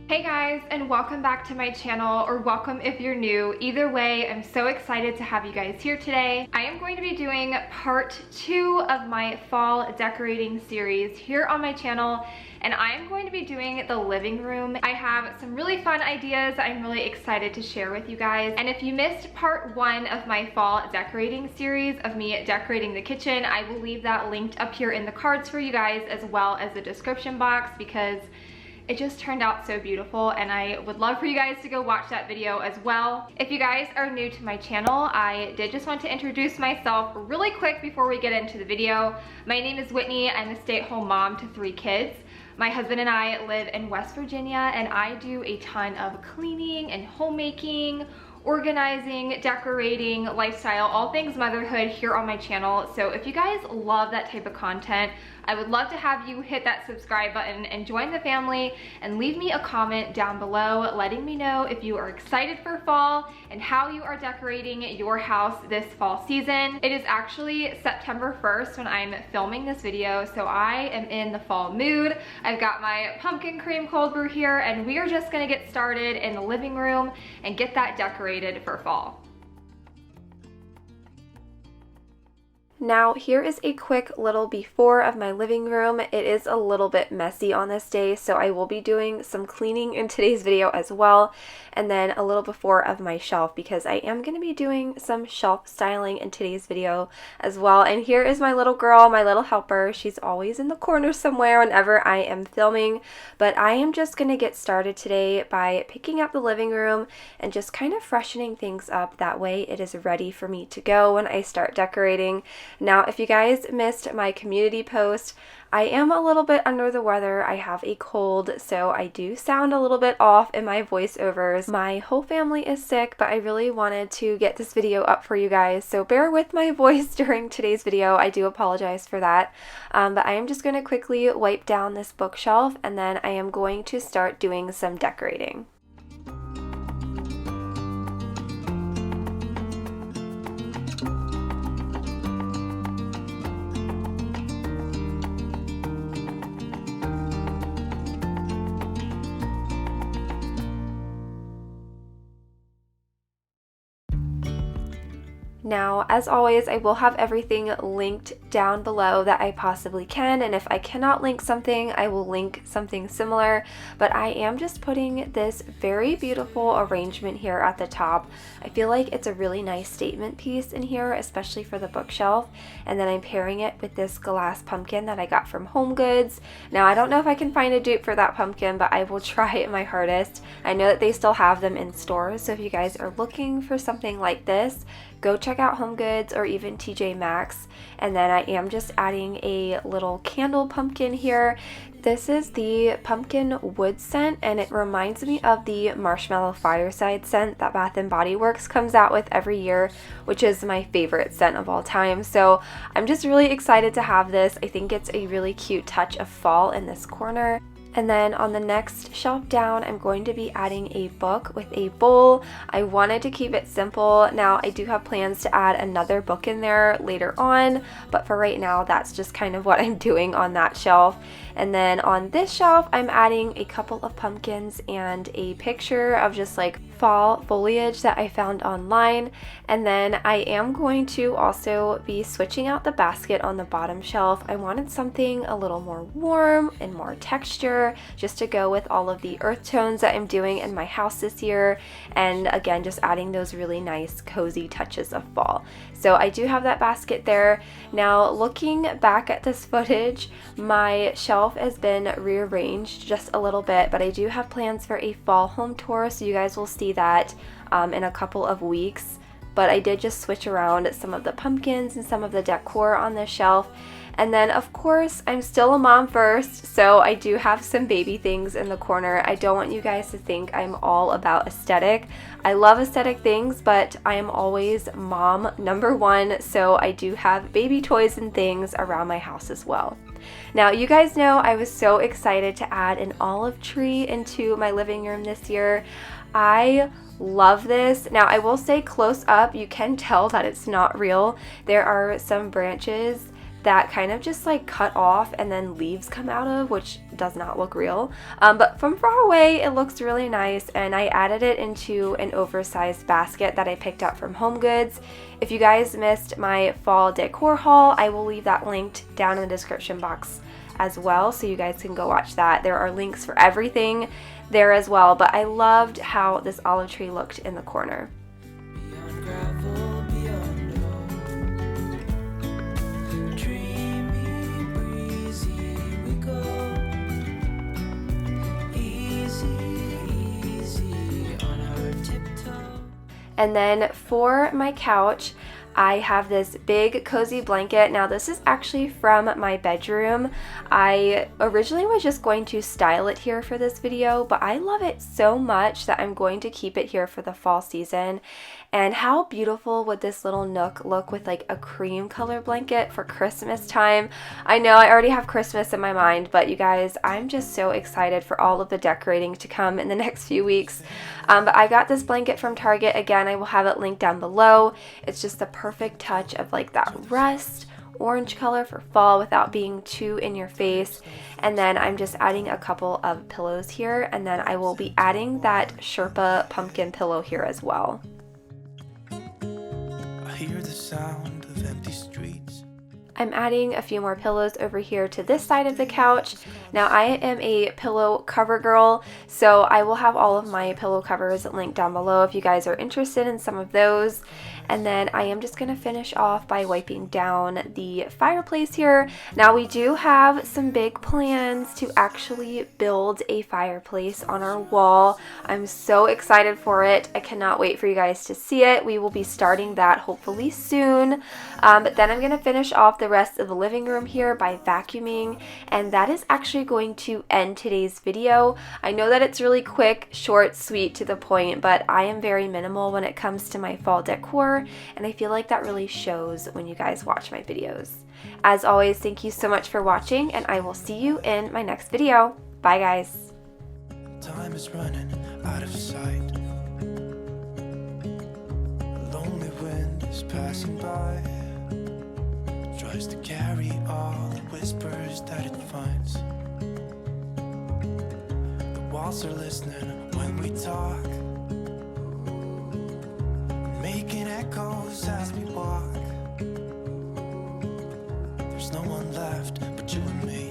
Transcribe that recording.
Hey guys, and welcome back to my channel, or welcome if you're new. Either way, I'm so excited to have you guys here today. I am going to be doing part 2 of my fall decorating series here on my channel, and I am going to be doing the living room. I have some really fun ideas I'm really excited to share with you guys. And if you missed part 1 of my fall decorating series of me decorating the kitchen, I will leave that linked up here in the cards for you guys, as well as the description box, because it just turned out so beautiful and I would love for you guys to go watch that video as well. If you guys are new to my channel, I did just want to introduce myself really quick before we get into the video. My name is Whitney. I'm a stay-at-home mom to 3 kids. My husband and I live in West Virginia, and I do a ton of cleaning and homemaking, organizing, decorating, lifestyle, all things motherhood here on my channel. So if you guys love that type of content, I would love to have you hit that subscribe button and join the family, and leave me a comment down below letting me know if you are excited for fall and how you are decorating your house this fall season. It is actually September 1st when I'm filming this video, so I am in the fall mood. I've got my pumpkin cream cold brew here, and we are just gonna get started in the living room and get that decorated for fall. Now, here is a quick little before of my living room. It is a little bit messy on this day, so I will be doing some cleaning in today's video as well, and then a little before of my shelf, because I am going to be doing some shelf styling in today's video as well. And here is my little girl, my little helper. She's always in the corner somewhere whenever I am filming, but I am just going to get started today by picking up the living room and just kind of freshening things up. That way it is ready for me to go when I start decorating. Now, if you guys missed my community post, I am a little bit under the weather. I have a cold, so I do sound a little bit off in my voiceovers. My whole family is sick, but I really wanted to get this video up for you guys, so bear with my voice during today's video. I do apologize for that, but I am just going to quickly wipe down this bookshelf, and then I am going to start doing some decorating. Now, as always, I will have everything linked down below that I possibly can, and if I cannot link something, I will link something similar, but I am just putting this very beautiful arrangement here at the top. I feel like it's a really nice statement piece in here, especially for the bookshelf, and then I'm pairing it with this glass pumpkin that I got from HomeGoods. Now, I don't know if I can find a dupe for that pumpkin, but I will try my hardest. I know that they still have them in stores, so if you guys are looking for something like this, go check out HomeGoods or even TJ Maxx. And then I am just adding a little candle pumpkin here. This is the pumpkin wood scent, and it reminds me of the marshmallow fireside scent that Bath & Body Works comes out with every year, which is my favorite scent of all time. So I'm just really excited to have this. I think it's a really cute touch of fall in this corner. And then on the next shelf down, I'm going to be adding a book with a bowl. I wanted to keep it simple. Now, I do have plans to add another book in there later on, but for right now, that's just kind of what I'm doing on that shelf. And then on this shelf, I'm adding a couple of pumpkins and a picture of just like fall foliage that I found online. And then I am going to also be switching out the basket on the bottom shelf. I wanted something a little more warm and more texture, just to go with all of the earth tones that I'm doing in my house this year, and again, just adding those really nice cozy touches of fall. So I do have that basket there. Now, looking back at this footage, my shelf has been rearranged just a little bit, but I do have plans for a fall home tour, so you guys will see that in a couple of weeks. But I did just switch around some of the pumpkins and some of the decor on this shelf. And then, of course, I'm still a mom first, so I do have some baby things in the corner. I don't want you guys to think I'm all about aesthetic. I love aesthetic things, but I am always mom number one, so I do have baby toys and things around my house as well. Now, you guys know I was so excited to add an olive tree into my living room this year. I love this. Now, I will say close up, you can tell that it's not real. There are some branches that kind of just like cut off and then leaves come out of, which does not look real. But from far away, it looks really nice, and I added it into an oversized basket that I picked up from HomeGoods. If you guys missed my fall decor haul, I will leave that linked down in the description box as well, so you guys can go watch that. There are links for everything there as well, but I loved how this olive tree looked in the corner. And then for my couch, I have this big cozy blanket. Now this is actually from my bedroom. I originally was just going to style it here for this video, but I love it so much that I'm going to keep it here for the fall season. And how beautiful would this little nook look with like a cream color blanket for Christmas time? I know I already have Christmas in my mind, but you guys, I'm just so excited for all of the decorating to come in the next few weeks. But I got this blanket from Target. Again, I will have it linked down below. It's just the perfect touch of like that rust orange color for fall without being too in your face. And then I'm just adding a couple of pillows here, and then I will be adding that Sherpa pumpkin pillow here as well. I hear the sound of empty streets. I'm adding a few more pillows over here to this side of the couch. Now I am a pillow cover girl, so I will have all of my pillow covers linked down below if you guys are interested in some of those. And then I am just going to finish off by wiping down the fireplace here. Now we do have some big plans to actually build a fireplace on our wall. I'm so excited for it. I cannot wait for you guys to see it. We will be starting that hopefully soon. But then I'm going to finish off the rest of the living room here by vacuuming, and that is actually going to end today's video. I know that it's really quick, short, sweet, to the point, but I am very minimal when it comes to my fall decor, and I feel like that really shows when you guys watch my videos. As always, thank you so much for watching, and I will see you in my next video. Bye guys. Time is running out of sight. A lonely wind is passing by. Tries to carry all the whispers that it finds. The walls are listening when we talk, making echoes as we walk. There's no one left but you and me.